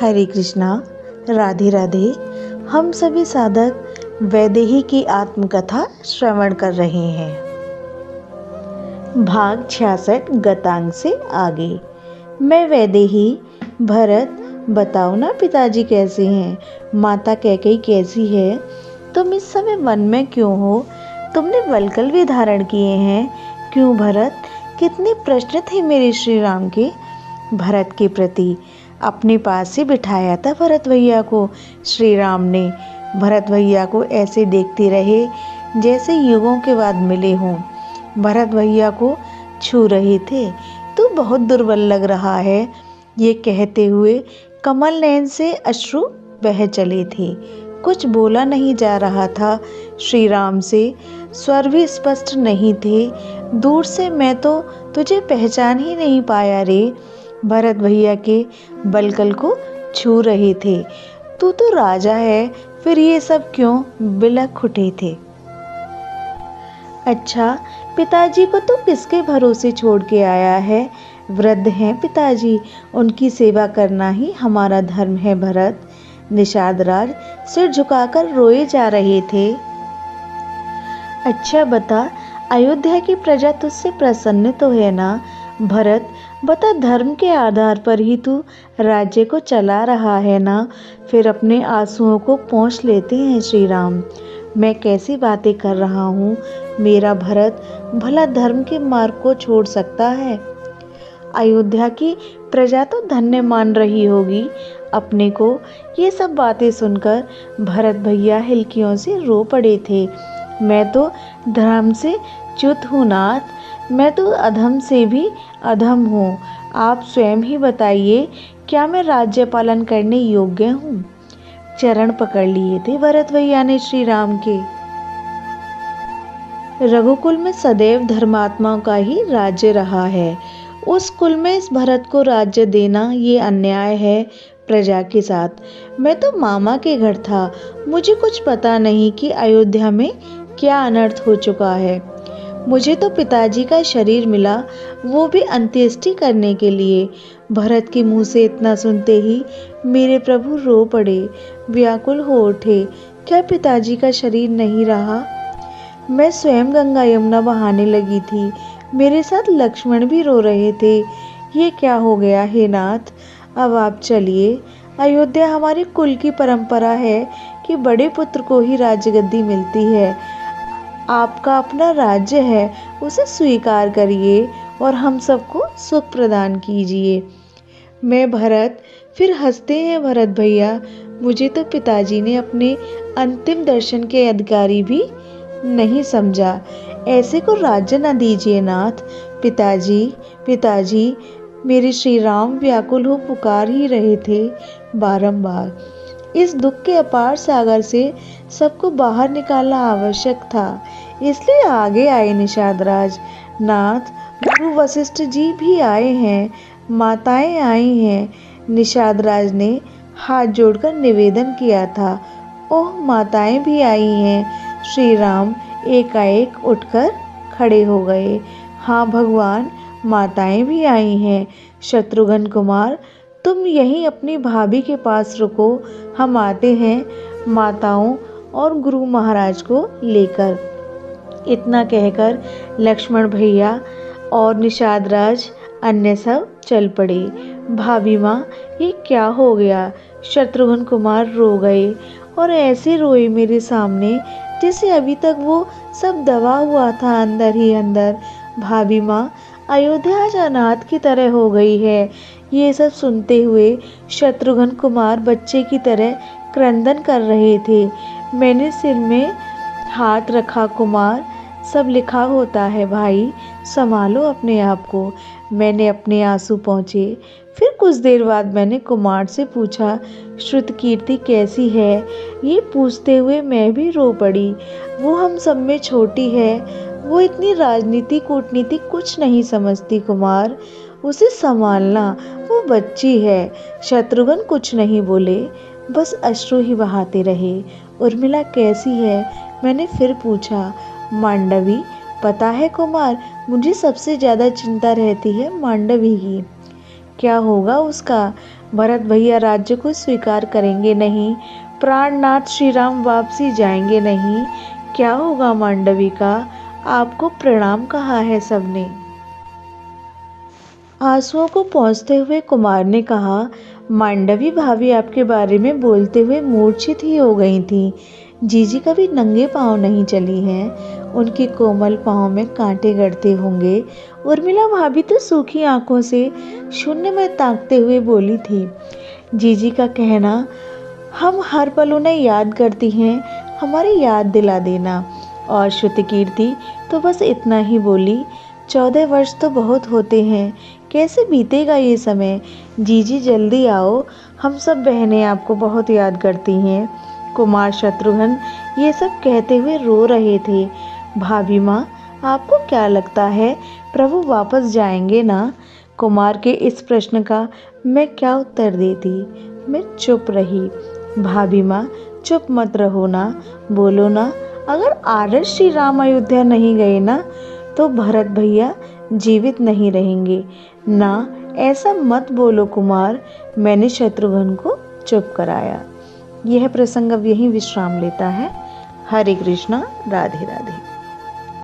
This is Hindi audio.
हरे कृष्णा, राधे राधे। हम सभी साधक वैदेही की आत्मकथा श्रवण कर रहे हैं। भाग 66 गतांग से आगे। मैं वैदेही। भरत, बताओ ना पिताजी कैसे हैं? माता कैकेयी कैसी है? तुम इस समय वन में क्यों हो? तुमने वल्कल भी धारण किए हैं क्यों भरत? कितने प्रश्न थे मेरे श्री राम के भरत के प्रति। अपने पास से बिठाया था भरत भैया को श्री राम ने। भरत भैया को ऐसे देखते रहे जैसे युगों के बाद मिले हों। भरत भैया को छू रहे थे। तू बहुत दुर्बल लग रहा है, ये कहते हुए कमल नयन से अश्रु बह चले थे। कुछ बोला नहीं जा रहा था श्री राम से, स्वर भी स्पष्ट नहीं थे। दूर से मैं तो तुझे पहचान ही नहीं पाया रे। भरत भैया के बलकल को छू रहे थे। तू तो राजा है, फिर ये सब क्यों? बिलख उठे थे। अच्छा, पिताजी को तो किसके भरोसे छोड़ के आया है? वृद्ध हैं पिताजी, उनकी सेवा करना ही हमारा धर्म है भरत। निषाद राज सिर झुकाकर रोए जा रहे थे। अच्छा बता, अयोध्या की प्रजा तुझसे प्रसन्न तो है ना? भरत, बता, धर्म के आधार पर ही तू राज्य को चला रहा है ना? फिर अपने आंसुओं को पोंछ लेते हैं श्री राम। मैं कैसी बातें कर रहा हूँ? मेरा भरत भला धर्म के मार्ग को छोड़ सकता है? अयोध्या की प्रजा तो धन्य मान रही होगी अपने को। ये सब बातें सुनकर भरत भैया हिलकियों से रो पड़े थे। मैं तो धर्म से च्युत हूँ नाथ, मैं तो अधम से भी अधम हूँ। आप स्वयं ही बताइए, क्या मैं राज्य पालन करने योग्य हूँ? चरण पकड़ लिए थे भरत भैया ने श्री राम के। रघुकुल में सदैव धर्मात्माओं का ही राज्य रहा है। उस कुल में इस भरत को राज्य देना ये अन्याय है प्रजा के साथ। मैं तो मामा के घर था, मुझे कुछ पता नहीं कि अयोध्या में क्या अनर्थ हो चुका है। मुझे तो पिताजी का शरीर मिला, वो भी अंत्येष्टि करने के लिए। भरत के मुंह से इतना सुनते ही मेरे प्रभु रो पड़े, व्याकुल हो उठे। क्या पिताजी का शरीर नहीं रहा? मैं स्वयं गंगा यमुना बहाने लगी थी, मेरे साथ लक्ष्मण भी रो रहे थे। ये क्या हो गया हे नाथ? अब आप चलिए। अयोध्या हमारे कुल की परंपरा है कि बड़े पुत्र को ही राज्यगद्दी मिलती है। आपका अपना राज्य है, उसे स्वीकार करिए और हम सबको सुख प्रदान कीजिए। मैं भरत। फिर हंसते हैं भरत भैया। मुझे तो पिताजी ने अपने अंतिम दर्शन के अधिकारी भी नहीं समझा। ऐसे को राज्य न दीजिए नाथ। पिताजी, पिताजी, मेरे श्री राम व्याकुल हो पुकार ही रहे थे बारंबार। इस दुख के अपार सागर से सबको बाहर निकालना आवश्यक था, इसलिए आगे आए निषाद राज। नाथ, गुरु वशिष्ठ जी भी आए हैं, माताएं आई हैं। निषाद राज ने हाथ जोड़कर निवेदन किया था। ओह, माताएं भी आई हैं। श्री राम एकाएक उठकर खड़े हो गए। हाँ भगवान, माताएं भी आई हैं। शत्रुघ्न कुमार, तुम यहीं अपनी भाभी के पास रुको, हम आते हैं माताओं और गुरु महाराज को लेकर। इतना कहकर लक्ष्मण भैया और निषाद राज अन्य सब चल पड़े। भाभी माँ, ये क्या हो गया? शत्रुघ्न कुमार रो गए और ऐसे रोए मेरे सामने जैसे अभी तक वो सब दबा हुआ था अंदर ही अंदर। भाभी माँ, अयोध्या आज अनाथ की तरह हो गई है। ये सब सुनते हुए शत्रुघ्न कुमार बच्चे की तरह क्रंदन कर रहे थे। मैंने सिर में हाथ रखा। कुमार, सब लिखा होता है भाई, संभालो अपने आप को। मैंने अपने आंसू पोंछे। फिर कुछ देर बाद मैंने कुमार से पूछा, श्रुतकीर्ति कैसी है? ये पूछते हुए मैं भी रो पड़ी। वो हम सब में छोटी है, वो इतनी राजनीति कूटनीति कुछ नहीं समझती कुमार, उसे संभालना, वो बच्ची है। शत्रुघ्न कुछ नहीं बोले, बस अश्रु ही बहाते रहे। उर्मिला कैसी है? मैंने फिर पूछा। मांडवी, पता है कुमार, मुझे सबसे ज्यादा चिंता रहती है मांडवी की। क्या होगा उसका? भरत भैया राज्य को स्वीकार करेंगे नहीं, प्राणनाथ श्री राम वापसी जाएंगे नहीं। क्या होगा मांडवी का, आपको प्रणाम कहा है सबने। आंसुओं को पोंछते हुए कुमार ने कहा, मांडवी भाभी आपके बारे में बोलते हुए मूर्छित ही हो गई थी। जीजी कभी नंगे पांव नहीं चली हैं, उनके कोमल पांव में कांटे गड़ते होंगे। उर्मिला भाभी तो सूखी आंखों से शून्य में ताकते हुए बोली थी, जीजी का कहना हम हर पल उन्हें याद करती हैं, हमारी याद दिला देना। और श्रुति कीर्ति तो बस इतना ही बोली, 14 वर्ष तो बहुत होते हैं, कैसे बीतेगा ये समय। जीजी जल्दी आओ, हम सब बहनें आपको बहुत याद करती हैं। कुमार शत्रुघ्न ये सब कहते हुए रो रहे थे। भाभी माँ, आपको क्या लगता है प्रभु वापस जाएंगे ना। कुमार के इस प्रश्न का मैं क्या उत्तर देती। मैं चुप रही। भाभी माँ, चुप मत रहो ना, बोलो ना। अगर आदर्श श्री राम अयोध्या नहीं गए ना, तो भरत भैया जीवित नहीं रहेंगे ना। ऐसा मत बोलो कुमार। मैंने शत्रुघ्न को चुप कराया। यह प्रसंग अब यहीं विश्राम लेता है। हरे कृष्णा, राधे राधे।